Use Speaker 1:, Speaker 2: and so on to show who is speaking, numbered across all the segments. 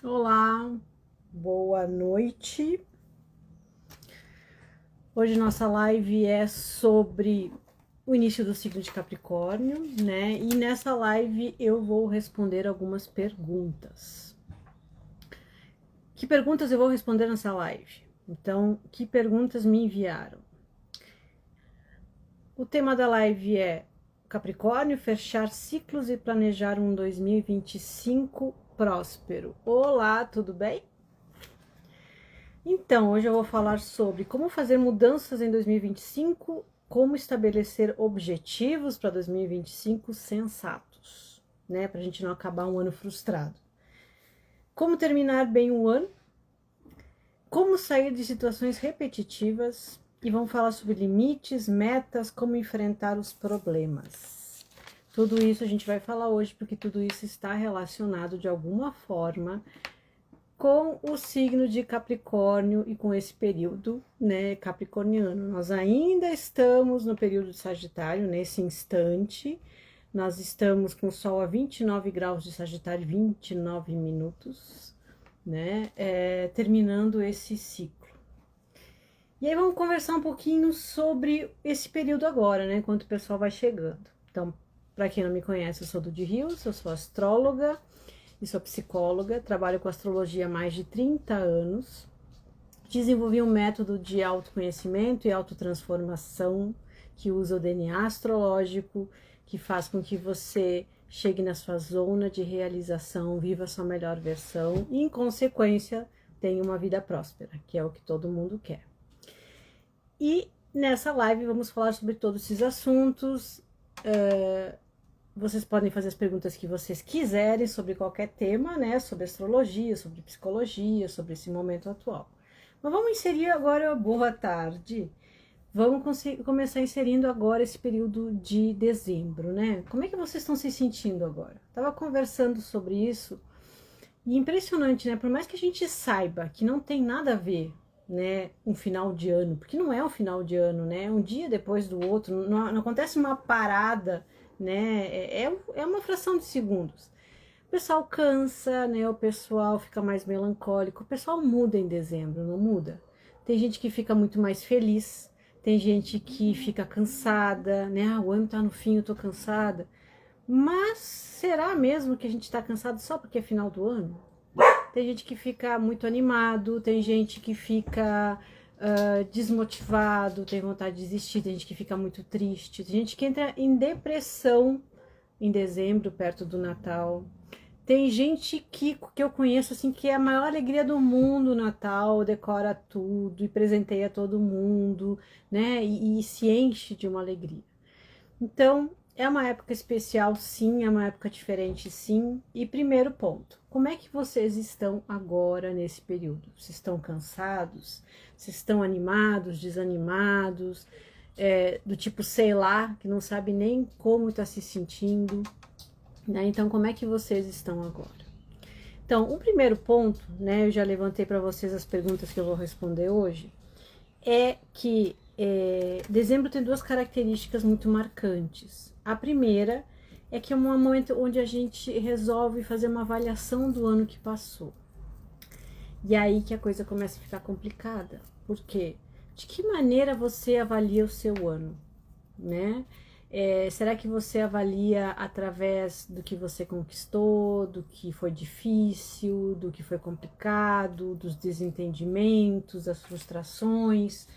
Speaker 1: Olá, boa noite. Hoje nossa live é sobre o início do signo de Capricórnio, né? E nessa live eu vou responder algumas perguntas. Que perguntas eu vou responder nessa live? Então, que perguntas me enviaram? O tema da live é Capricórnio, fechar ciclos e planejar um 2025 próspero. Olá, tudo bem? Então, hoje eu vou falar sobre como fazer mudanças em 2025, como estabelecer objetivos para 2025 sensatos, né? Para a gente não acabar um ano frustrado. Como terminar bem o ano, como sair de situações repetitivas e vamos falar sobre limites, metas, como enfrentar os problemas. Tudo isso a gente vai falar hoje porque tudo isso está relacionado de alguma forma com o signo de Capricórnio e com esse período, né, capricorniano. Nós ainda estamos no período de Sagitário, nesse instante. Nós estamos com o Sol a 29 graus de Sagitário, 29 minutos, né, terminando esse ciclo. E aí vamos conversar um pouquinho sobre esse período agora, né, enquanto o pessoal vai chegando. Então, para quem não me conhece, eu sou do de Rios, eu sou astróloga, e sou psicóloga, trabalho com astrologia há mais de 30 anos. Desenvolvi um método de autoconhecimento e autotransformação que usa o DNA astrológico, que faz com que você chegue na sua zona de realização, viva a sua melhor versão e, em consequência, tenha uma vida próspera, que é o que todo mundo quer. E nessa live vamos falar sobre todos esses assuntos. Vocês podem fazer as perguntas que vocês quiserem sobre qualquer tema, né? Sobre astrologia, sobre psicologia, sobre esse momento atual. Mas vamos inserir agora, boa tarde. Vamos começar inserindo agora esse período de dezembro, né? Como é que vocês estão se sentindo agora? Estava conversando sobre isso e impressionante, né? Por mais que a gente saiba que não tem nada a ver, né? Um final de ano, porque não é um final de ano, né? Um dia depois do outro, não acontece uma parada, né? É uma fração de segundos. O pessoal cansa, né? O pessoal fica mais melancólico. O pessoal muda em dezembro, não muda? Tem gente que fica muito mais feliz, tem gente que fica cansada, né? Ah, o ano tá no fim, eu tô cansada. Mas será mesmo que a gente tá cansado só porque é final do ano? Tem gente que fica muito animado, tem gente que fica desmotivado, tem vontade de desistir, tem gente que fica muito triste, tem gente que entra em depressão em dezembro, perto do Natal. Tem gente que eu conheço assim que é a maior alegria do mundo o Natal, decora tudo e presenteia todo mundo, né? E se enche de uma alegria. Então, é uma época especial, sim, é uma época diferente, sim. E primeiro ponto, como é que vocês estão agora nesse período? Vocês estão cansados? Vocês estão animados, desanimados? Do tipo, sei lá, que não sabe nem como está se sentindo, né? Então, como é que vocês estão agora? Então, o primeiro ponto, né, eu já levantei para vocês as perguntas que eu vou responder hoje, é que dezembro tem duas características muito marcantes. A primeira é que é um momento onde a gente resolve fazer uma avaliação do ano que passou. E aí que a coisa começa a ficar complicada. Por quê? De que maneira você avalia o seu ano, né? Será que você avalia através do que você conquistou, do que foi difícil, do que foi complicado, dos desentendimentos, das frustrações?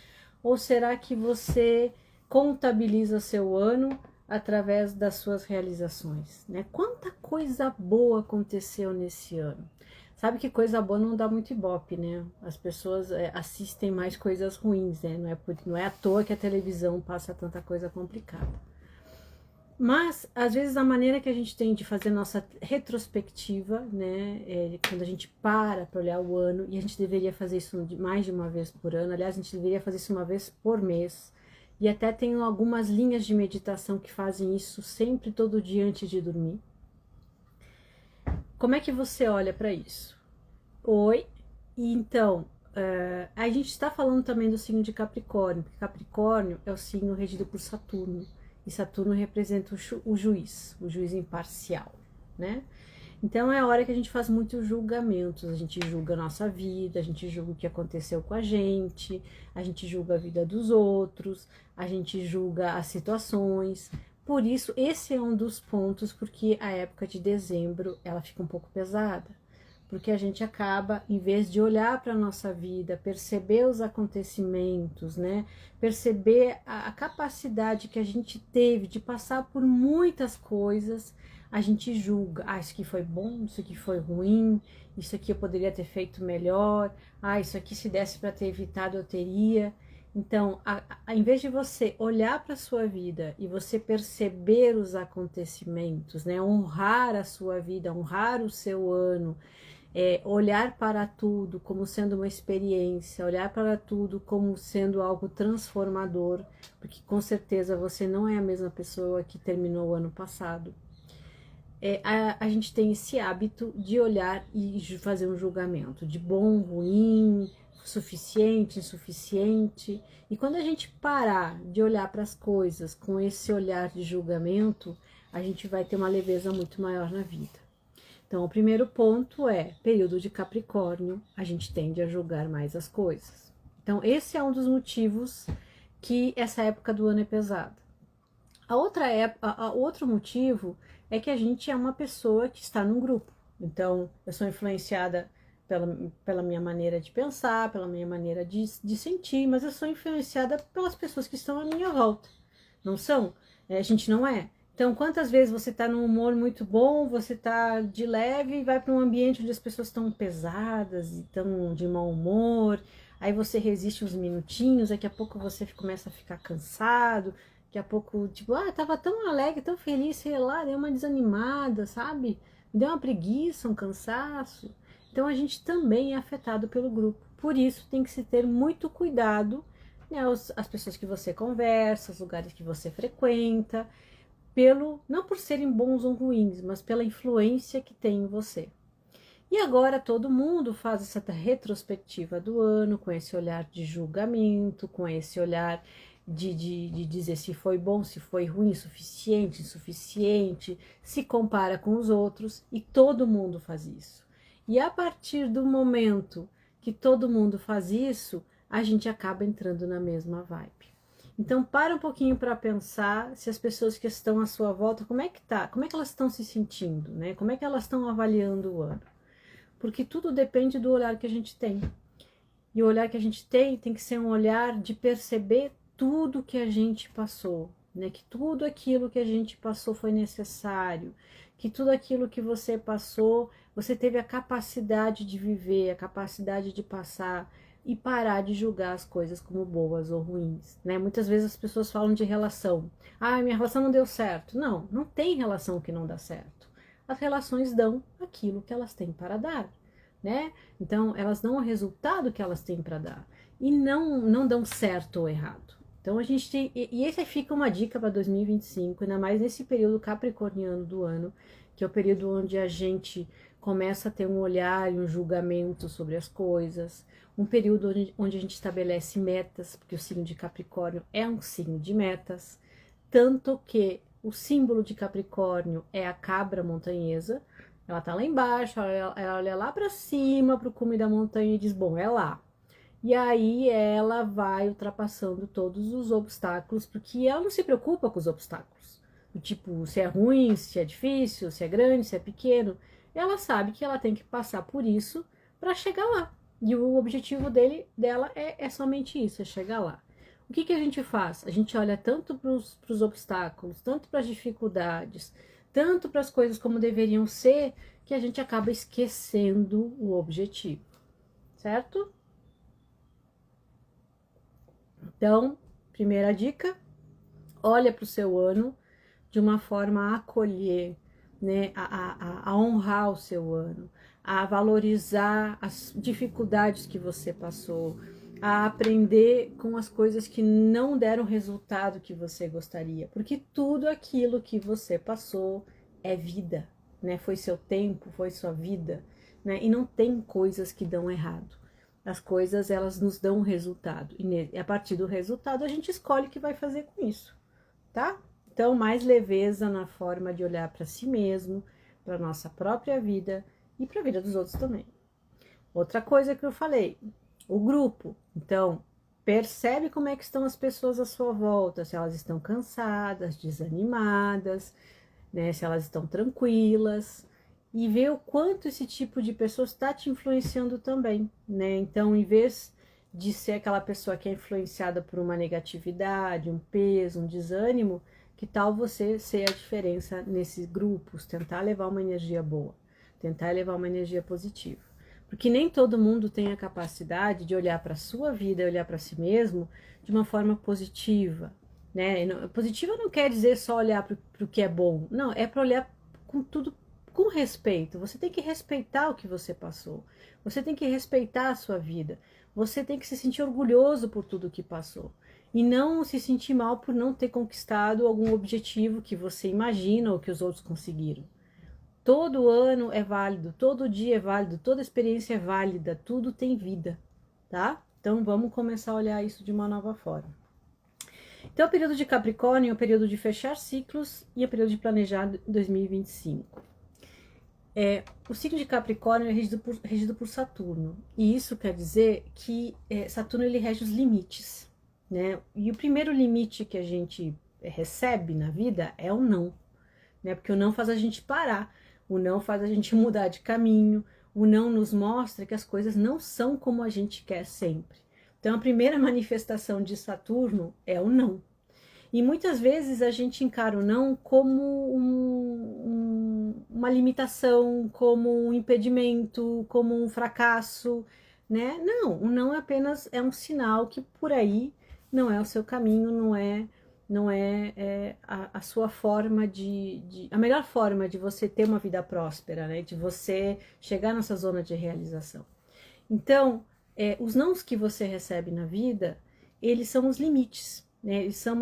Speaker 1: Ou será que você contabiliza seu ano através das suas realizações, né? Quanta coisa boa aconteceu nesse ano. Sabe que coisa boa não dá muito ibope, né? As pessoas assistem mais coisas ruins, né? Não é à toa que a televisão passa tanta coisa complicada. Mas, às vezes, a maneira que a gente tem de fazer nossa retrospectiva, né, quando a gente para olhar o ano, e a gente deveria fazer isso mais de uma vez por ano, aliás, a gente deveria fazer isso uma vez por mês, e até tem algumas linhas de meditação que fazem isso sempre, todo dia antes de dormir. Como é que você olha para isso? Oi, e então, a gente está falando também do signo de Capricórnio, porque Capricórnio é o signo regido por Saturno, e Saturno representa o juiz imparcial, né? Então é a hora que a gente faz muitos julgamentos, a gente julga a nossa vida, a gente julga o que aconteceu com a gente julga a vida dos outros, a gente julga as situações. Por isso, esse é um dos pontos porque a época de dezembro ela fica um pouco pesada. Porque a gente acaba, em vez de olhar para a nossa vida, perceber os acontecimentos, né? Perceber a capacidade que a gente teve de passar por muitas coisas, a gente julga. Ah, isso aqui foi bom, isso aqui foi ruim, isso aqui eu poderia ter feito melhor, ah, isso aqui se desse para ter evitado eu teria. Então, em vez de você olhar para a sua vida e você perceber os acontecimentos, né? Honrar a sua vida, honrar o seu ano, olhar para tudo como sendo uma experiência, olhar para tudo como sendo algo transformador, porque com certeza você não é a mesma pessoa que terminou o ano passado. A gente tem esse hábito de olhar e fazer um julgamento de bom, ruim, suficiente, insuficiente. E quando a gente parar de olhar para as coisas com esse olhar de julgamento, a gente vai ter uma leveza muito maior na vida. Então, o primeiro ponto é período de Capricórnio, a gente tende a julgar mais as coisas. Então, esse é um dos motivos que essa época do ano é pesada. Outro motivo é que a gente é uma pessoa que está num grupo. Então, eu sou influenciada pela minha maneira de pensar, pela minha maneira de sentir, mas eu sou influenciada pelas pessoas que estão à minha volta. Não são? A gente não é. Então, quantas vezes você está num humor muito bom, você está de leve e vai para um ambiente onde as pessoas estão pesadas e estão de mau humor, aí você resiste uns minutinhos, daqui a pouco você começa a ficar cansado, daqui a pouco, tipo, tava tão alegre, tão feliz, sei lá, deu uma desanimada, sabe? Me deu uma preguiça, um cansaço. Então, a gente também é afetado pelo grupo. Por isso, tem que se ter muito cuidado, né, as pessoas que você conversa, os lugares que você frequenta, não por serem bons ou ruins, mas pela influência que tem em você. E agora todo mundo faz essa retrospectiva do ano, com esse olhar de julgamento, com esse olhar de dizer se foi bom, se foi ruim, suficiente, insuficiente, se compara com os outros, e todo mundo faz isso. E a partir do momento que todo mundo faz isso, a gente acaba entrando na mesma vibe. Então, para um pouquinho para pensar se as pessoas que estão à sua volta, como é que elas estão se sentindo, né? Como é que elas estão avaliando o ano? Porque tudo depende do olhar que a gente tem. E o olhar que a gente tem que ser um olhar de perceber tudo que a gente passou, né? Que tudo aquilo que a gente passou foi necessário, que tudo aquilo que você passou, você teve a capacidade de viver, a capacidade de passar, e parar de julgar as coisas como boas ou ruins, né? Muitas vezes as pessoas falam de relação. Ah, minha relação não deu certo. Não, não tem relação que não dá certo. As relações dão aquilo que elas têm para dar, né? Então, elas dão o resultado que elas têm para dar e não dão certo ou errado. Então, a gente tem, e essa fica uma dica para 2025, ainda mais nesse período capricorniano do ano, que é o período onde a gente começa a ter um olhar e um julgamento sobre as coisas, um período onde a gente estabelece metas, porque o signo de Capricórnio é um signo de metas, tanto que o símbolo de Capricórnio é a cabra montanhesa. Ela tá lá embaixo, ela olha lá para cima, para o cume da montanha e diz, bom, é lá. E aí ela vai ultrapassando todos os obstáculos, porque ela não se preocupa com os obstáculos. Do tipo, se é ruim, se é difícil, se é grande, se é pequeno. Ela sabe que ela tem que passar por isso para chegar lá. E o objetivo dela é somente isso, é chegar lá. O que a gente faz? A gente olha tanto para os obstáculos, tanto para as dificuldades, tanto para as coisas como deveriam ser, que a gente acaba esquecendo o objetivo, certo? Então, primeira dica, olha para o seu ano de uma forma a acolher, né, a honrar o seu ano, a valorizar as dificuldades que você passou, a aprender com as coisas que não deram o resultado que você gostaria, porque tudo aquilo que você passou é vida, né? Foi seu tempo, foi sua vida, né? E não tem coisas que dão errado. As coisas, elas nos dão um resultado, e a partir do resultado a gente escolhe o que vai fazer com isso, tá? Então, mais leveza na forma de olhar para si mesmo, para nossa própria vida e para a vida dos outros também. Outra coisa que eu falei, o grupo. Então, percebe como é que estão as pessoas à sua volta, se elas estão cansadas, desanimadas, né, se elas estão tranquilas, e vê o quanto esse tipo de pessoa está te influenciando também, né? Então, em vez de ser aquela pessoa que é influenciada por uma negatividade, um peso, um desânimo, que tal você ser a diferença nesses grupos, tentar levar uma energia boa, tentar levar uma energia positiva. Porque nem todo mundo tem a capacidade de olhar para a sua vida, olhar para si mesmo de uma forma positiva, né? Positiva não quer dizer só olhar para o que é bom, não, é para olhar com tudo com respeito. Você tem que respeitar o que você passou, você tem que respeitar a sua vida, você tem que se sentir orgulhoso por tudo que passou e não se sentir mal por não ter conquistado algum objetivo que você imagina ou que os outros conseguiram. Todo ano é válido, todo dia é válido, toda experiência é válida, tudo tem vida, tá? Então vamos começar a olhar isso de uma nova forma. Então, o período de Capricórnio é o período de fechar ciclos e é o período de planejar 2025. O signo de Capricórnio é regido por Saturno, e isso quer dizer que Saturno ele rege os limites, né? E o primeiro limite que a gente recebe na vida é o não, né? Porque o não faz a gente parar, o não faz a gente mudar de caminho, o não nos mostra que as coisas não são como a gente quer sempre. Então, a primeira manifestação de Saturno é o não. E muitas vezes a gente encara o não como uma limitação, como um impedimento, como um fracasso, né? Não, o não apenas é um sinal que por aí não é o seu caminho, não é a sua forma a melhor forma de você ter uma vida próspera, né? De você chegar nessa zona de realização. Então, os nãos que você recebe na vida, eles são os limites, né? Eles são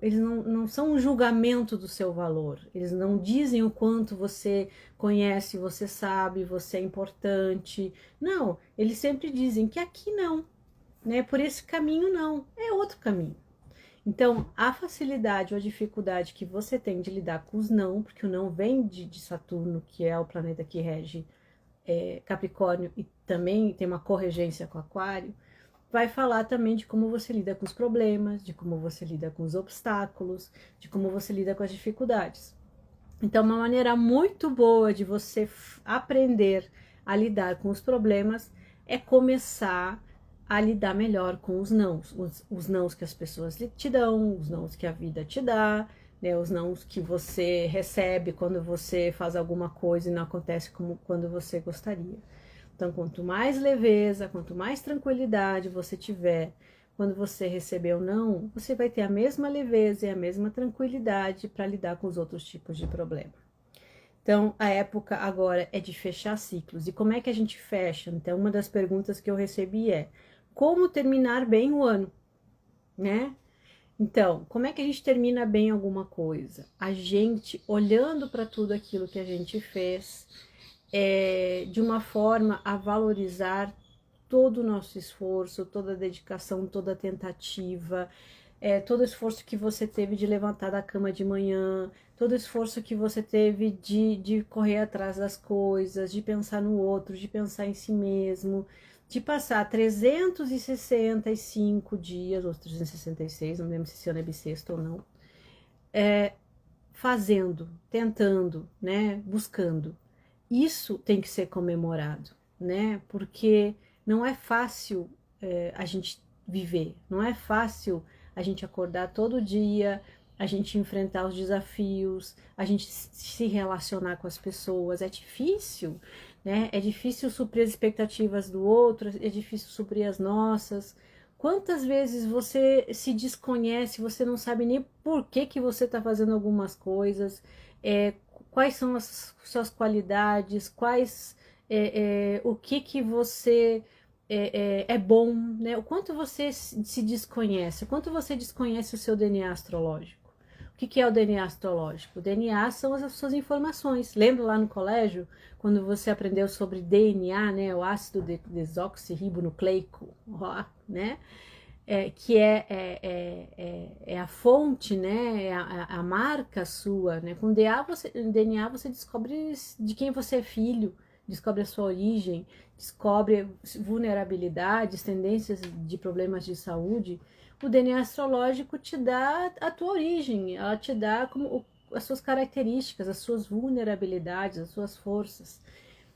Speaker 1: eles não são um julgamento do seu valor, eles não dizem o quanto você conhece, você sabe, você é importante. Não, eles sempre dizem que aqui não, né? Por esse caminho não, é outro caminho. Então, a facilidade ou a dificuldade que você tem de lidar com os não, porque o não vem de Saturno, que é o planeta que rege Capricórnio e também tem uma corregência com Aquário, vai falar também de como você lida com os problemas, de como você lida com os obstáculos, de como você lida com as dificuldades. Então, uma maneira muito boa de você aprender a lidar com os problemas é começar a lidar melhor com os nãos, os nãos que as pessoas te dão, os nãos que a vida te dá, né, os nãos que você recebe quando você faz alguma coisa e não acontece como quando você gostaria. Então, quanto mais leveza, quanto mais tranquilidade você tiver quando você receber o não, você vai ter a mesma leveza e a mesma tranquilidade para lidar com os outros tipos de problema. Então, a época agora é de fechar ciclos. E como é que a gente fecha? Então, uma das perguntas que eu recebi é: como terminar bem o ano, né? Então, como é que a gente termina bem alguma coisa? A gente olhando para tudo aquilo que a gente fez, de uma forma a valorizar todo o nosso esforço, toda a dedicação, toda a tentativa, todo o esforço que você teve de levantar da cama de manhã, todo o esforço que você teve de correr atrás das coisas, de pensar no outro, de pensar em si mesmo, de passar 365 dias, ou 366, não lembro se esse ano é bissexto ou não, fazendo, tentando, né, buscando. Isso tem que ser comemorado, né, porque não é fácil a gente viver, não é fácil a gente acordar todo dia, a gente enfrentar os desafios, a gente se relacionar com as pessoas, é difícil, né? É difícil suprir as expectativas do outro, é difícil suprir as nossas. Quantas vezes você se desconhece, você não sabe nem por que você está fazendo algumas coisas, quais são as suas qualidades, o que você é bom, né? O quanto você se desconhece, o quanto você desconhece o seu DNA astrológico. O que é o DNA astrológico? O DNA são as suas informações. Lembra lá no colégio, quando você aprendeu sobre DNA, né? O ácido desoxirribonucleico, né? é a fonte, né? É a marca sua, né? Com DNA você descobre de quem você é filho, descobre a sua origem, descobre vulnerabilidades, tendências de problemas de saúde. O DNA astrológico te dá a tua origem, ela te dá como as suas características, as suas vulnerabilidades, as suas forças.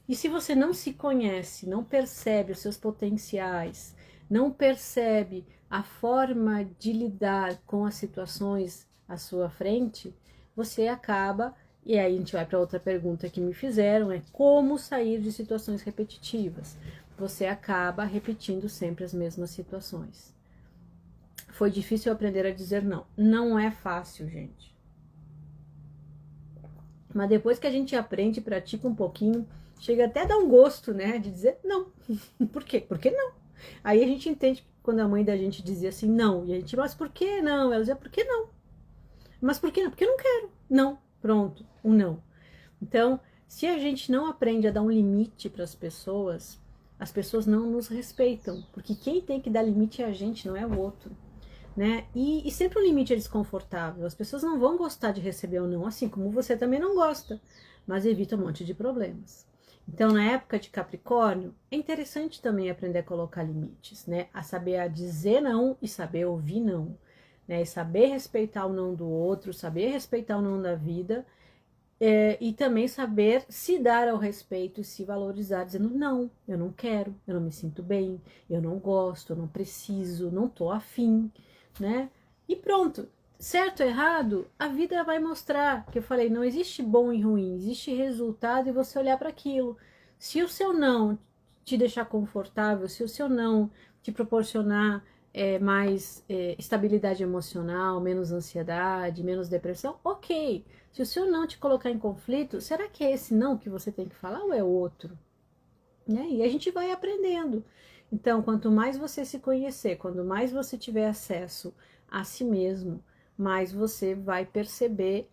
Speaker 1: E se você não se conhece, não percebe os seus potenciais, não percebe a forma de lidar com as situações à sua frente, você acaba, e aí a gente vai para outra pergunta que me fizeram, é como sair de situações repetitivas. Você acaba repetindo sempre as mesmas situações. Foi difícil aprender a dizer não. Não é fácil, gente. Mas depois que a gente aprende e pratica um pouquinho, chega até a dar um gosto, né, de dizer não. Por quê? Por que não? Aí a gente entende quando a mãe da gente dizia assim, não. E a gente, mas por que não? Ela dizia, por que não? Mas por que não? Porque eu não quero. Não. Pronto. Um não. Então, se a gente não aprende a dar um limite para as pessoas não nos respeitam. Porque quem tem que dar limite é a gente, não é o outro. Né? E sempre o limite é desconfortável. As pessoas não vão gostar de receber ou não, assim como você também não gosta, mas evita um monte de problemas. Então, na época de Capricórnio, é interessante também aprender a colocar limites, né? A saber a dizer não e saber ouvir não, né? E saber respeitar o não do outro, saber respeitar o não da vida, e também saber se dar ao respeito e se valorizar, dizendo não, eu não quero, eu não me sinto bem, eu não gosto, eu não preciso, não tô afim, né? E pronto, certo ou errado, a vida vai mostrar, que eu falei, não existe bom e ruim, existe resultado e você olhar para aquilo. Se o seu não te deixar confortável, se o seu não te proporcionar mais estabilidade emocional, menos ansiedade, menos depressão, ok. Se o seu não te colocar em conflito, será que é esse não que você tem que falar ou é outro? Né? E a gente vai aprendendo. Então, quanto mais você se conhecer, quanto mais você tiver acesso a si mesmo, mais você vai perceber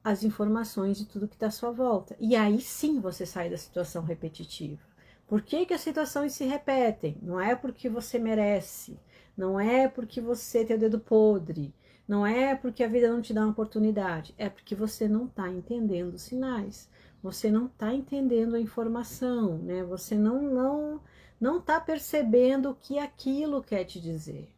Speaker 1: as informações de tudo que está à sua volta. E aí sim você sai da situação repetitiva. Por que, que as situações se repetem? Não é porque você merece, não é porque você tem o dedo podre, não é porque a vida não te dá uma oportunidade, é porque você não está entendendo os sinais, você não está entendendo a informação, né? Você não está percebendo o que aquilo quer te dizer.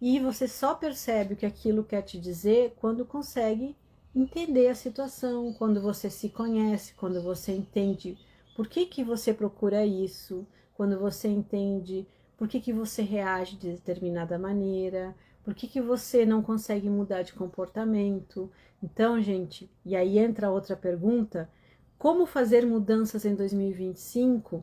Speaker 1: E você só percebe o que aquilo quer te dizer quando consegue entender a situação, quando você se conhece, quando você entende por que que você procura isso, quando você entende por que que você reage de determinada maneira, por que que você não consegue mudar de comportamento. Então, gente, e aí entra outra pergunta, como fazer mudanças em 2025?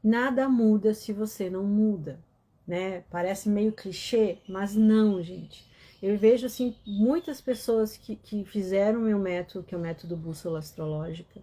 Speaker 1: Nada muda se você não muda, né? Parece meio clichê, mas não, gente. Eu vejo, assim, muitas pessoas que fizeram o meu método, que é o método bússola astrológica,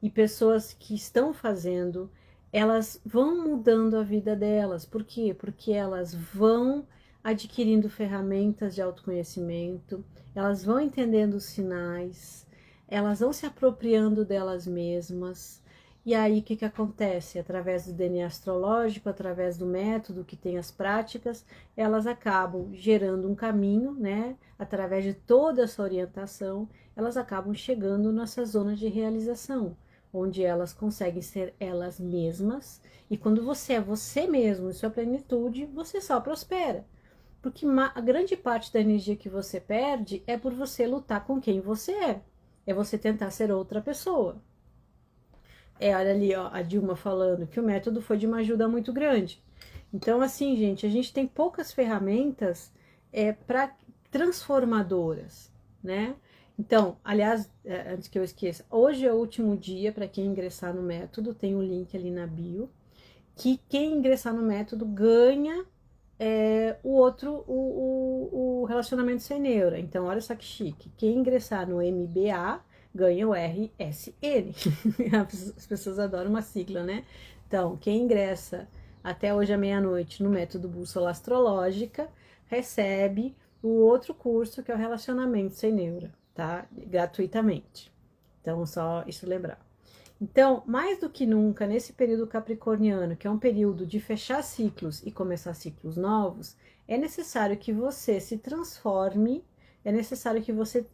Speaker 1: e pessoas que estão fazendo, elas vão mudando a vida delas. Por quê? Porque elas vão adquirindo ferramentas de autoconhecimento, elas vão entendendo os sinais, elas vão se apropriando delas mesmas. E aí o que acontece? Através do DNA astrológico, através do método que tem as práticas, elas acabam gerando um caminho, né? Através de toda essa orientação, elas acabam chegando nessa zona de realização, onde elas conseguem ser elas mesmas. E quando você é você mesmo em sua plenitude, você só prospera. Porque a grande parte da energia que você perde é por você lutar com quem você é. É você tentar ser outra pessoa. Olha ali, ó, a Dilma falando que o método foi de uma ajuda muito grande. Então, assim, gente, a gente tem poucas ferramentas para transformadoras, né? Então, aliás, antes que eu esqueça, hoje é o último dia para quem ingressar no método, tem um link ali na bio, que quem ingressar no método ganha o relacionamento sem neura. Então, olha só que chique. Quem ingressar no MBA ganha o RSN. As pessoas adoram uma sigla, né? Então, quem ingressa até hoje à meia-noite no método bússola astrológica recebe o outro curso que é o relacionamento sem neura, tá? Gratuitamente. Então, só isso lembrar. Então, mais do que nunca, nesse período capricorniano, que é um período de fechar ciclos e começar ciclos novos, é necessário que você se transforme, é necessário que você,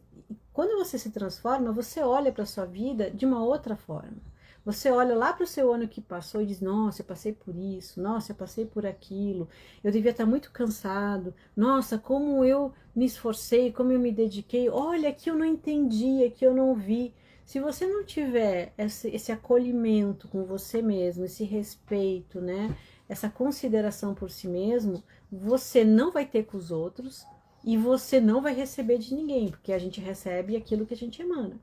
Speaker 1: quando você se transforma, você olha para a sua vida de uma outra forma. Você olha lá para o seu ano que passou e diz, nossa, eu passei por isso, nossa, eu passei por aquilo, eu devia estar muito cansado, nossa, como eu me esforcei, como eu me dediquei, olha que eu não entendi, que eu não vi. Se você não tiver esse acolhimento com você mesmo, esse respeito, né, essa consideração por si mesmo, você não vai ter com os outros e você não vai receber de ninguém, porque a gente recebe aquilo que a gente emana,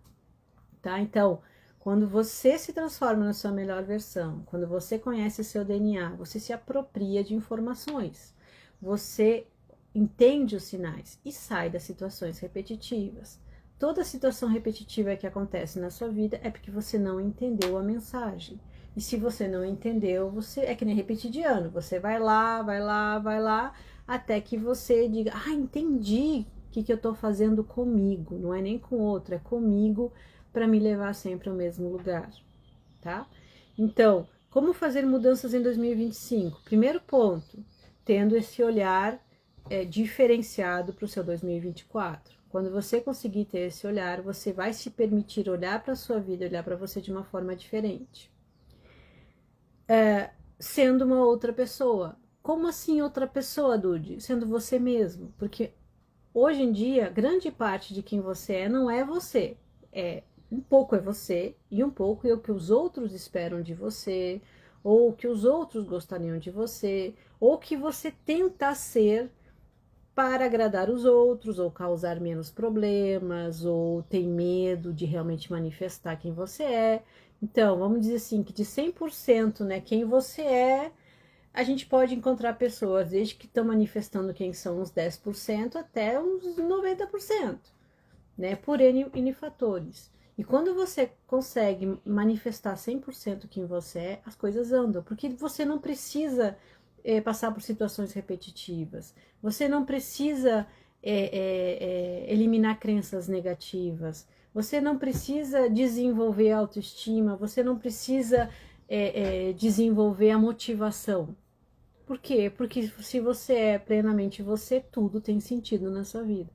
Speaker 1: tá? Então, quando você se transforma na sua melhor versão, quando você conhece o seu DNA, você se apropria de informações, você entende os sinais e sai das situações repetitivas. Toda situação repetitiva que acontece na sua vida é porque você não entendeu a mensagem. E se você não entendeu, você é que nem repetir de ano. Você vai lá, vai lá, vai lá, até que você diga, entendi o que eu estou fazendo comigo. Não é nem com outro, é comigo, para me levar sempre ao mesmo lugar, tá? Então, como fazer mudanças em 2025? Primeiro ponto, tendo esse olhar diferenciado para o seu 2024. Quando você conseguir ter esse olhar, você vai se permitir olhar para a sua vida, olhar para você de uma forma diferente. Sendo uma outra pessoa. Como assim outra pessoa, Dude? Sendo você mesmo. Porque hoje em dia, grande parte de quem você é não é você. Um pouco é você e um pouco é o que os outros esperam de você, ou o que os outros gostariam de você, ou o que você tenta ser para agradar os outros, ou causar menos problemas, ou tem medo de realmente manifestar quem você é. Então, vamos dizer assim, que de 100%, né, quem você é, a gente pode encontrar pessoas, desde que estão manifestando quem são uns 10% até uns 90%, né, por N fatores. E quando você consegue manifestar 100% quem você é, as coisas andam, porque você não precisa passar por situações repetitivas, você não precisa eliminar crenças negativas, você não precisa desenvolver autoestima, você não precisa desenvolver a motivação. Por quê? Porque se você é plenamente você, tudo tem sentido na sua vida.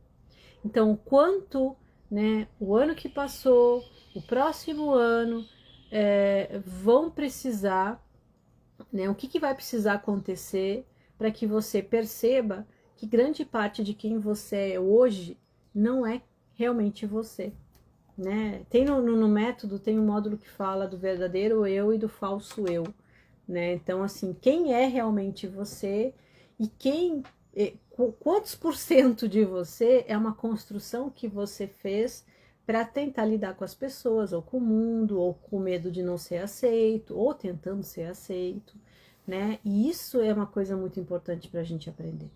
Speaker 1: Então, o quanto, né, o ano que passou, o próximo ano, vão precisar, né, o que vai precisar acontecer para que você perceba que grande parte de quem você é hoje não é realmente você, né? Tem no método, tem um módulo que fala do verdadeiro eu e do falso eu, né? Então, assim, quem é realmente você e quantos por cento de você é uma construção que você fez para tentar lidar com as pessoas, ou com o mundo, ou com medo de não ser aceito, ou tentando ser aceito, né? E isso é uma coisa muito importante para a gente aprender.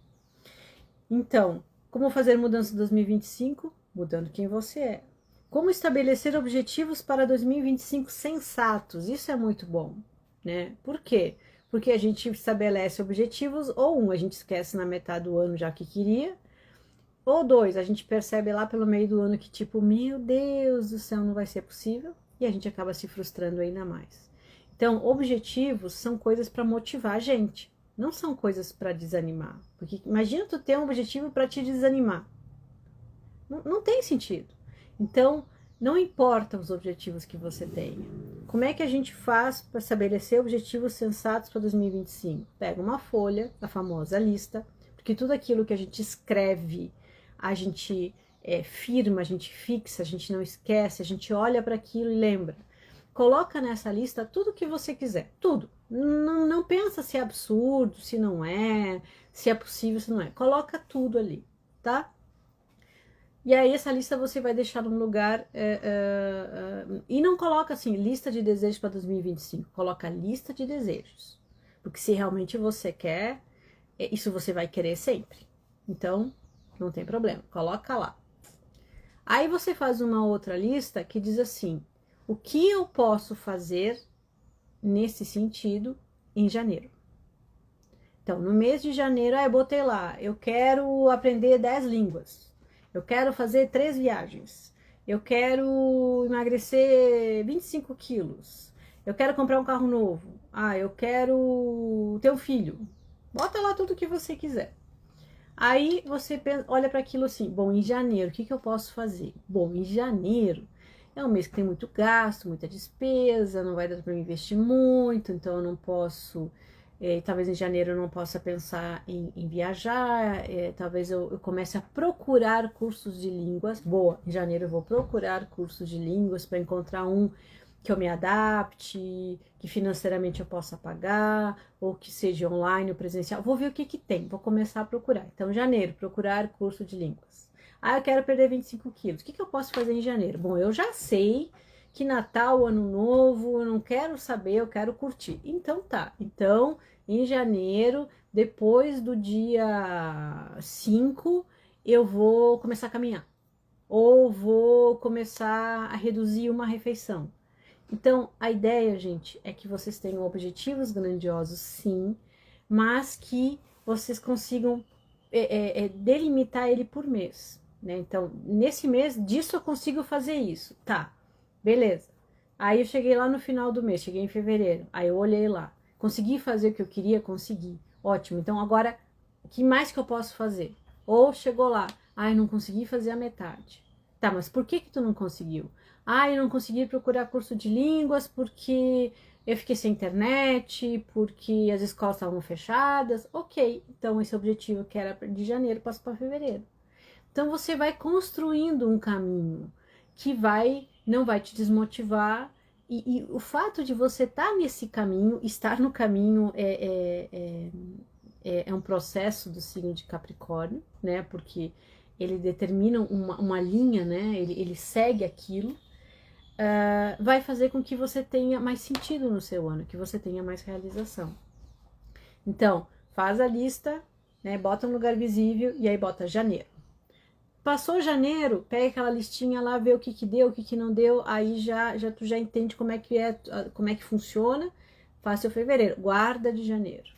Speaker 1: Então, como fazer mudança em 2025? Mudando quem você é. Como estabelecer objetivos para 2025 sensatos? Isso é muito bom, né? Por quê? Porque a gente estabelece objetivos, ou a gente esquece na metade do ano já que queria, ou dois, a gente percebe lá pelo meio do ano que tipo, meu Deus do céu, não vai ser possível, e a gente acaba se frustrando ainda mais. Então, objetivos são coisas para motivar a gente, não são coisas para desanimar. Porque imagina tu ter um objetivo para te desanimar. Não tem sentido. Então, não importa os objetivos que você tenha. Como é que a gente faz para estabelecer objetivos sensatos para 2025? Pega uma folha, a famosa lista, porque tudo aquilo que a gente escreve, a gente firma, a gente fixa, a gente não esquece, a gente olha para aquilo e lembra. Coloca nessa lista tudo que você quiser, tudo. Não pensa se é absurdo, se não é, se é possível, se não é. Coloca tudo ali, tá? E aí essa lista você vai deixar num lugar e não coloca assim, lista de desejos para 2025, coloca lista de desejos. Porque se realmente você quer, isso você vai querer sempre. Então, não tem problema, coloca lá. Aí você faz uma outra lista que diz assim, o que eu posso fazer nesse sentido em janeiro? Então, no mês de janeiro, eu botei lá, eu quero aprender 10 línguas. Eu quero fazer 3 viagens. Eu quero emagrecer 25 quilos. Eu quero comprar um carro novo. Eu quero ter um filho. Bota lá tudo que você quiser. Aí você olha para aquilo assim, bom, em janeiro, o que eu posso fazer? Bom, em janeiro é um mês que tem muito gasto, muita despesa, não vai dar para investir muito, então eu não posso, talvez em janeiro eu não possa pensar em viajar, talvez eu comece a procurar cursos de línguas. Boa, em janeiro eu vou procurar cursos de línguas para encontrar um que eu me adapte, que financeiramente eu possa pagar, ou que seja online ou presencial. Vou ver o que que tem, vou começar a procurar. Então, janeiro, procurar curso de línguas. Ah, eu quero perder 25 quilos. O que que eu posso fazer em janeiro? Bom, eu já sei que Natal, Ano Novo, eu não quero saber, eu quero curtir. Então tá. Então, em janeiro, depois do dia 5, eu vou começar a caminhar. Ou vou começar a reduzir uma refeição. Então, a ideia, gente, é que vocês tenham objetivos grandiosos, sim, mas que vocês consigam delimitar ele por mês, né? Então, nesse mês, disso eu consigo fazer isso. Tá, beleza. Aí eu cheguei lá no final do mês, cheguei em fevereiro, aí eu olhei lá. Consegui fazer o que eu queria? Consegui. Ótimo. Então, agora, o que mais que eu posso fazer? Ou chegou lá, ai, não consegui fazer a metade. Tá, mas por que que tu não conseguiu? Ah, eu não consegui procurar curso de línguas porque eu fiquei sem internet, porque as escolas estavam fechadas. Ok, então esse objetivo que era de janeiro passa para fevereiro. Então você vai construindo um caminho que não vai te desmotivar. E o fato de você estar nesse caminho, estar no caminho é um processo do signo de Capricórnio, né? Porque ele determina uma linha, né? Ele segue aquilo. Vai fazer com que você tenha mais sentido no seu ano, que você tenha mais realização. Então, faz a lista, né, bota no lugar visível e aí bota janeiro. Passou janeiro, pega aquela listinha lá, vê o que que deu, o que que não deu, aí tu já entende como é que funciona. Faz seu fevereiro, guarda de janeiro.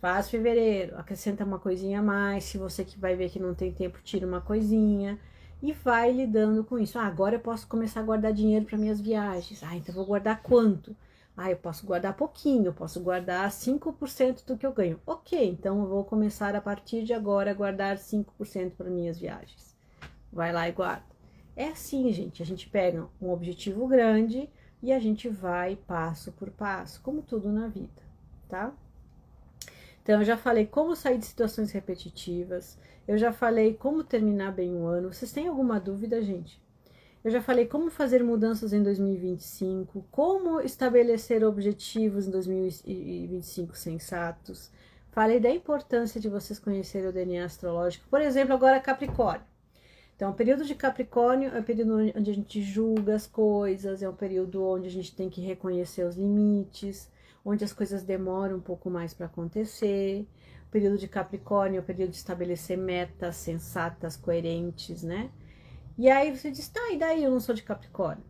Speaker 1: Faz fevereiro, acrescenta uma coisinha a mais, se você que vai ver que não tem tempo, tira uma coisinha e vai lidando com isso. Ah, agora eu posso começar a guardar dinheiro para minhas viagens. Ah, então eu vou guardar quanto? Ah, eu posso guardar pouquinho, eu posso guardar 5% do que eu ganho. Ok, então eu vou começar a partir de agora a guardar 5% para minhas viagens. Vai lá e guarda. É assim, gente, a gente pega um objetivo grande e a gente vai passo por passo, como tudo na vida, tá? Então, eu já falei como sair de situações repetitivas, eu já falei como terminar bem o ano. Vocês têm alguma dúvida, gente? Eu já falei como fazer mudanças em 2025, como estabelecer objetivos em 2025 sensatos. Falei da importância de vocês conhecerem o DNA astrológico. Por exemplo, agora Capricórnio. Então, o período de Capricórnio é o período onde a gente julga as coisas, é um período onde a gente tem que reconhecer os limites, onde as coisas demoram um pouco mais para acontecer. O período de Capricórnio é o período de estabelecer metas sensatas, coerentes, né? E aí você diz, tá, e daí eu não sou de Capricórnio?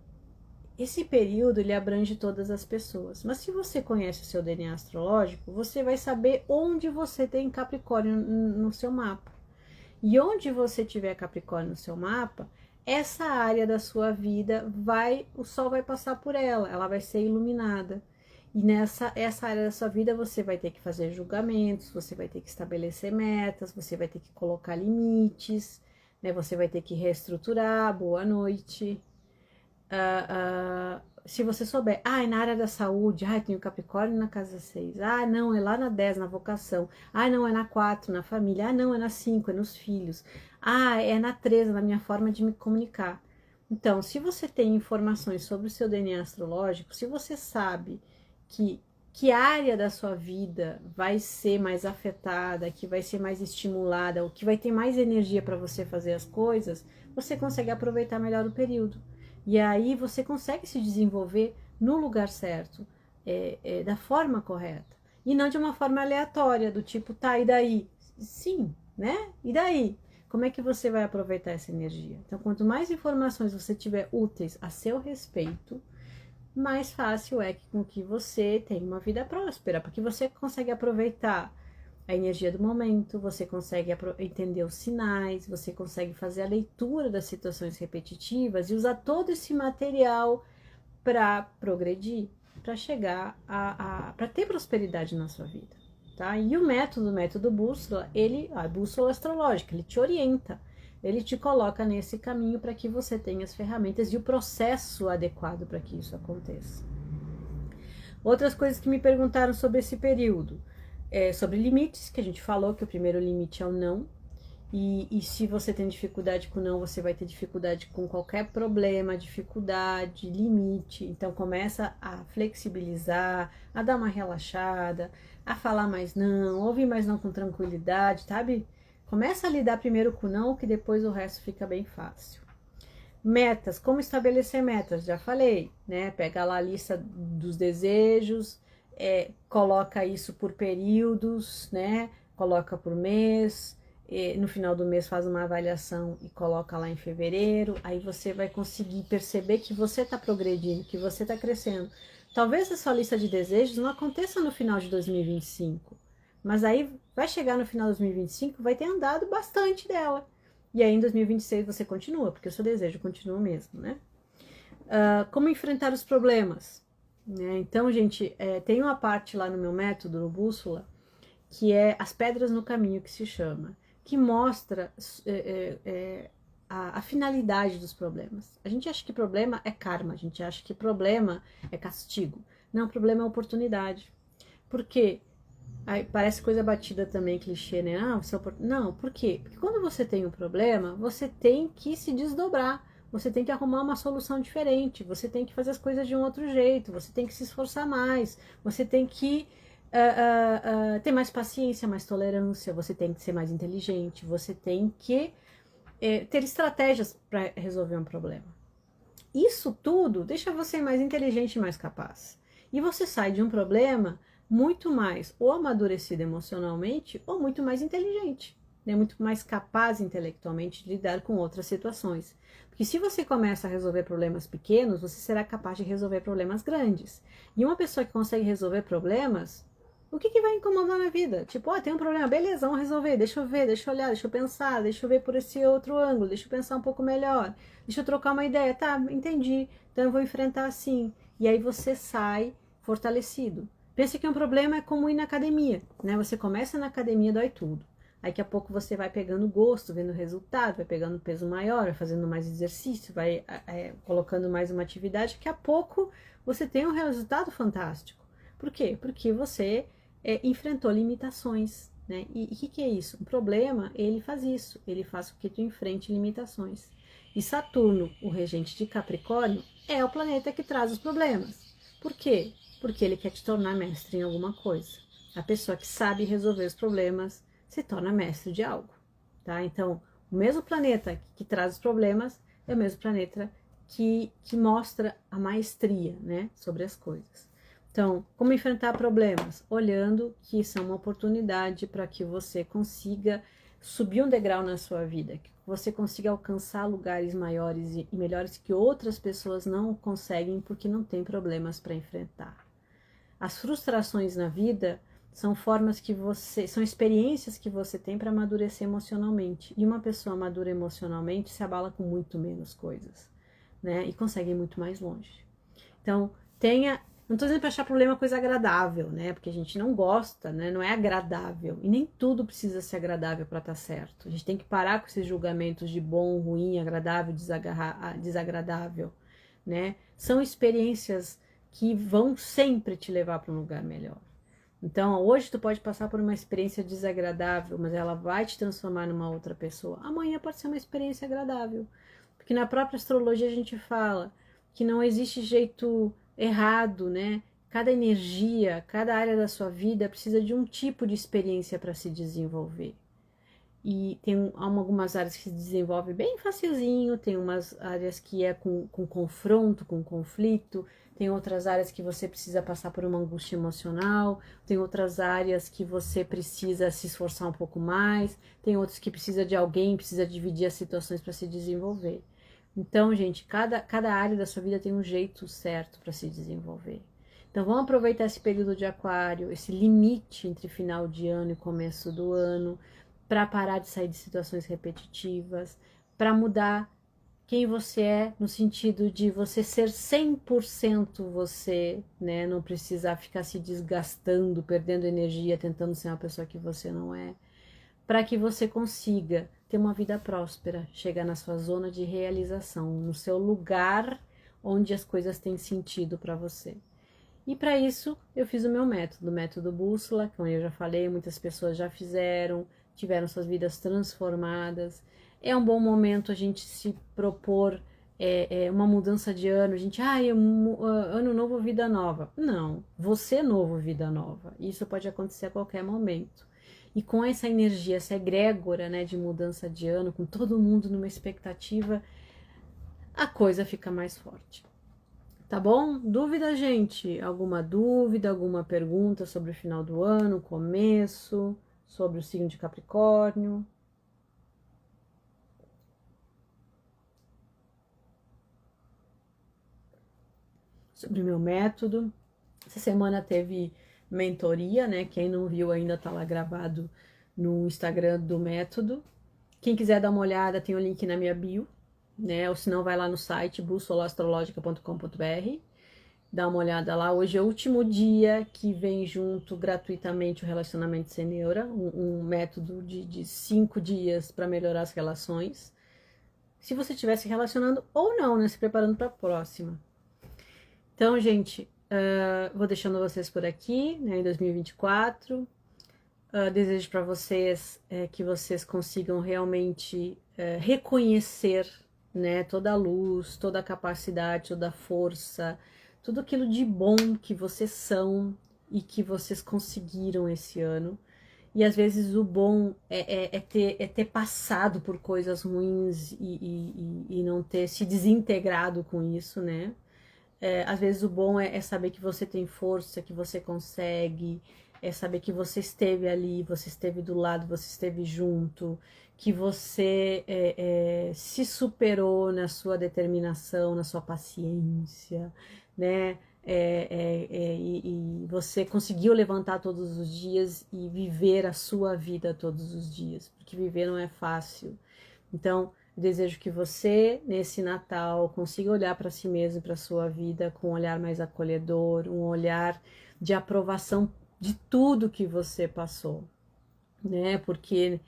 Speaker 1: Esse período, ele abrange todas as pessoas. Mas se você conhece o seu DNA astrológico, você vai saber onde você tem Capricórnio no seu mapa. E onde você tiver Capricórnio no seu mapa, essa área da sua vida o sol vai passar por ela vai ser iluminada. E essa área da sua vida você vai ter que fazer julgamentos, você vai ter que estabelecer metas, você vai ter que colocar limites, né? Você vai ter que reestruturar. Boa noite. Se você souber, é na área da saúde, tem o Capricórnio na casa 6, não, é lá na 10, na vocação, não, é na 4, na família, não, é na 5, é nos filhos, é na 3, na minha forma de me comunicar. Então, se você tem informações sobre o seu DNA astrológico, se você sabe que área da sua vida vai ser mais afetada, que vai ser mais estimulada, ou que vai ter mais energia para você fazer as coisas, você consegue aproveitar melhor o período. E aí você consegue se desenvolver no lugar certo, da forma correta. E não de uma forma aleatória, do tipo, tá, e daí? Sim, né? E daí? Como é que você vai aproveitar essa energia? Então, quanto mais informações você tiver úteis a seu respeito, mais fácil é com que você tenha uma vida próspera, porque você consegue aproveitar a energia do momento, você consegue entender os sinais, você consegue fazer a leitura das situações repetitivas e usar todo esse material para progredir, para chegar para ter prosperidade na sua vida, tá? E o método bússola, a bússola astrológica, ele te orienta, ele te coloca nesse caminho para que você tenha as ferramentas e o processo adequado para que isso aconteça. Outras coisas que me perguntaram sobre esse período, sobre limites, que a gente falou que o primeiro limite é o não, e se você tem dificuldade com não, você vai ter dificuldade com qualquer problema, dificuldade, limite. Então começa a flexibilizar, a dar uma relaxada, a falar mais não, ouvir mais não com tranquilidade, sabe? Começa a lidar primeiro com não, que depois o resto fica bem fácil. Metas, como estabelecer metas? Já falei, né? Pega lá a lista dos desejos, coloca isso por períodos, né? Coloca por mês, no final do mês faz uma avaliação e coloca lá em fevereiro, aí você vai conseguir perceber que você está progredindo, que você está crescendo. Talvez a sua lista de desejos não aconteça no final de 2025, mas aí vai chegar no final de 2025, vai ter andado bastante dela. E aí em 2026 você continua, porque o seu desejo continua o mesmo, né? Como enfrentar os problemas? Né? Então, gente, tem uma parte lá no meu método, no Bússola, que é as pedras no caminho, que se chama, que mostra a finalidade dos problemas. A gente acha que problema é karma, a gente acha que problema é castigo. Não, problema é oportunidade. Por quê? Aí parece coisa batida também, clichê, né? Não, por quê? Porque quando você tem um problema, você tem que se desdobrar, você tem que arrumar uma solução diferente, você tem que fazer as coisas de um outro jeito, você tem que se esforçar mais, você tem que ter mais paciência, mais tolerância, você tem que ser mais inteligente, você tem que ter estratégias para resolver um problema. Isso tudo deixa você mais inteligente e mais capaz. E você sai de um problema muito mais ou amadurecido emocionalmente ou muito mais inteligente, né? Muito mais capaz intelectualmente de lidar com outras situações. Porque se você começa a resolver problemas pequenos, você será capaz de resolver problemas grandes. E uma pessoa que consegue resolver problemas, o que vai incomodar na vida? Tipo, tem um problema, beleza, vamos resolver, deixa eu ver, deixa eu olhar, deixa eu pensar, deixa eu ver por esse outro ângulo, deixa eu pensar um pouco melhor, deixa eu trocar uma ideia, tá, entendi, então eu vou enfrentar assim. E aí você sai fortalecido. Pensa que um problema é como ir na academia, né? Você começa na academia, dói tudo. Aí daqui a pouco você vai pegando gosto, vendo o resultado, vai pegando peso maior, vai fazendo mais exercício, vai colocando mais uma atividade, daqui a pouco você tem um resultado fantástico. Por quê? Porque você enfrentou limitações, né? E o que é isso? O problema, ele faz isso, ele faz com que tu enfrente limitações. E Saturno, o regente de Capricórnio, é o planeta que traz os problemas. Por quê? Porque ele quer te tornar mestre em alguma coisa. A pessoa que sabe resolver os problemas se torna mestre de algo, tá? Então, o mesmo planeta que traz os problemas é o mesmo planeta que mostra a maestria, né, sobre as coisas. Então, como enfrentar problemas? Olhando que são uma oportunidade para que você consiga subir um degrau na sua vida, que você consiga alcançar lugares maiores e melhores que outras pessoas não conseguem porque não tem problemas para enfrentar. As frustrações na vida são são experiências que você tem para amadurecer emocionalmente. E uma pessoa madura emocionalmente se abala com muito menos coisas, né? E consegue ir muito mais longe. Então, não estou dizendo para achar problema coisa agradável, né? Porque a gente não gosta, né? Não é agradável. E nem tudo precisa ser agradável para estar certo. A gente tem que parar com esses julgamentos de bom, ruim, agradável, desagradável, né? São experiências que vão sempre te levar para um lugar melhor. Então, hoje tu pode passar por uma experiência desagradável, mas ela vai te transformar numa outra pessoa. Amanhã pode ser uma experiência agradável. Porque na própria astrologia a gente fala que não existe jeito errado, né? Cada energia, cada área da sua vida precisa de um tipo de experiência para se desenvolver. E tem algumas áreas que se desenvolve bem facilzinho, tem umas áreas que é com confronto, com conflito, tem outras áreas que você precisa passar por uma angústia emocional, tem outras áreas que você precisa se esforçar um pouco mais, tem outras que precisa de alguém, precisa dividir as situações para se desenvolver. Então, gente, cada área da sua vida tem um jeito certo para se desenvolver. Então, vamos aproveitar esse período de aquário, esse limite entre final de ano e começo do ano, para parar de sair de situações repetitivas, para mudar quem você é, no sentido de você ser 100% você, né? Não precisar ficar se desgastando, perdendo energia, tentando ser uma pessoa que você não é, para que você consiga ter uma vida próspera, chegar na sua zona de realização, no seu lugar onde as coisas têm sentido para você. E para isso eu fiz o meu método, o método Bússola, como eu já falei, muitas pessoas já fizeram, tiveram suas vidas transformadas. É um bom momento a gente se propor uma mudança de ano, a gente, ano novo, vida nova. Não, você novo, vida nova. Isso pode acontecer a qualquer momento. E com essa energia, essa egrégora, né, de mudança de ano, com todo mundo numa expectativa, a coisa fica mais forte. Tá bom? Dúvida, gente? Alguma dúvida, alguma pergunta sobre o final do ano, começo, sobre o signo de Capricórnio? Sobre o meu método. Essa semana teve mentoria, né? Quem não viu ainda tá lá gravado no Instagram do método. Quem quiser dar uma olhada, tem o link na minha bio, né? Ou se não, vai lá no site bussolastrologica.com.br. Dá uma olhada lá. Hoje é o último dia que vem junto gratuitamente o Relacionamento Sem Neura, um método de 5 dias para melhorar as relações. Se você estiver se relacionando ou não, né? Se preparando para a próxima. Então, gente, vou deixando vocês por aqui, né? Em 2024. Desejo para vocês que vocês consigam realmente reconhecer, né? Toda a luz, toda a capacidade, toda a força, tudo aquilo de bom que vocês são e que vocês conseguiram esse ano. E às vezes o bom é ter passado por coisas ruins e não ter se desintegrado com isso, né? Às vezes o bom é saber que você tem força, que você consegue, é saber que você esteve ali, você esteve do lado, você esteve junto, que você se superou na sua determinação, na sua paciência, né? E você conseguiu levantar todos os dias e viver a sua vida todos os dias, porque viver não é fácil. Então, eu desejo que você, nesse Natal, consiga olhar para si mesmo e para a sua vida com um olhar mais acolhedor, um olhar de aprovação de tudo que você passou, né? Porque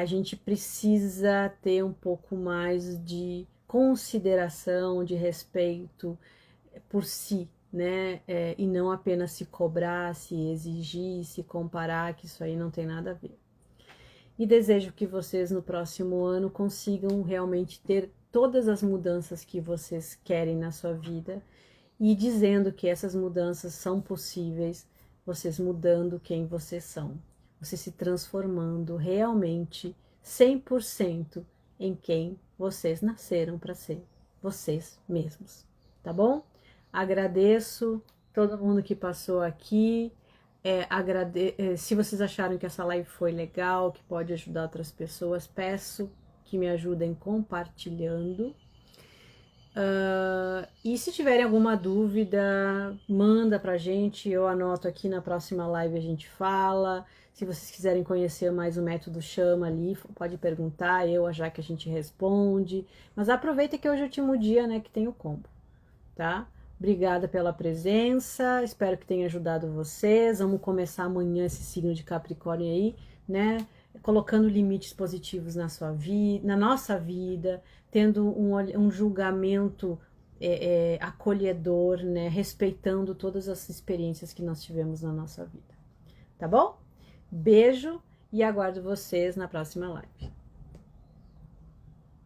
Speaker 1: a gente precisa ter um pouco mais de consideração, de respeito por si, né? E não apenas se cobrar, se exigir, se comparar, que isso aí não tem nada a ver. E desejo que vocês no próximo ano consigam realmente ter todas as mudanças que vocês querem na sua vida e dizendo que essas mudanças são possíveis, vocês mudando quem vocês são, vocês se transformando realmente 100% em quem vocês nasceram para ser, vocês mesmos, tá bom? Agradeço todo mundo que passou aqui. Se vocês acharam que essa live foi legal, que pode ajudar outras pessoas, peço que me ajudem compartilhando. E se tiverem alguma dúvida, manda pra gente, eu anoto aqui, na próxima live a gente fala. Se vocês quiserem conhecer mais o método Chama ali, pode perguntar, a Jaque a gente responde. Mas aproveita que hoje é o último dia, né, que tem o combo, tá? Obrigada pela presença, espero que tenha ajudado vocês. Vamos começar amanhã esse signo de Capricórnio aí, né? Colocando limites positivos na sua vida, na nossa vida, tendo um julgamento acolhedor, né? Respeitando todas as experiências que nós tivemos na nossa vida. Tá bom? Beijo e aguardo vocês na próxima live.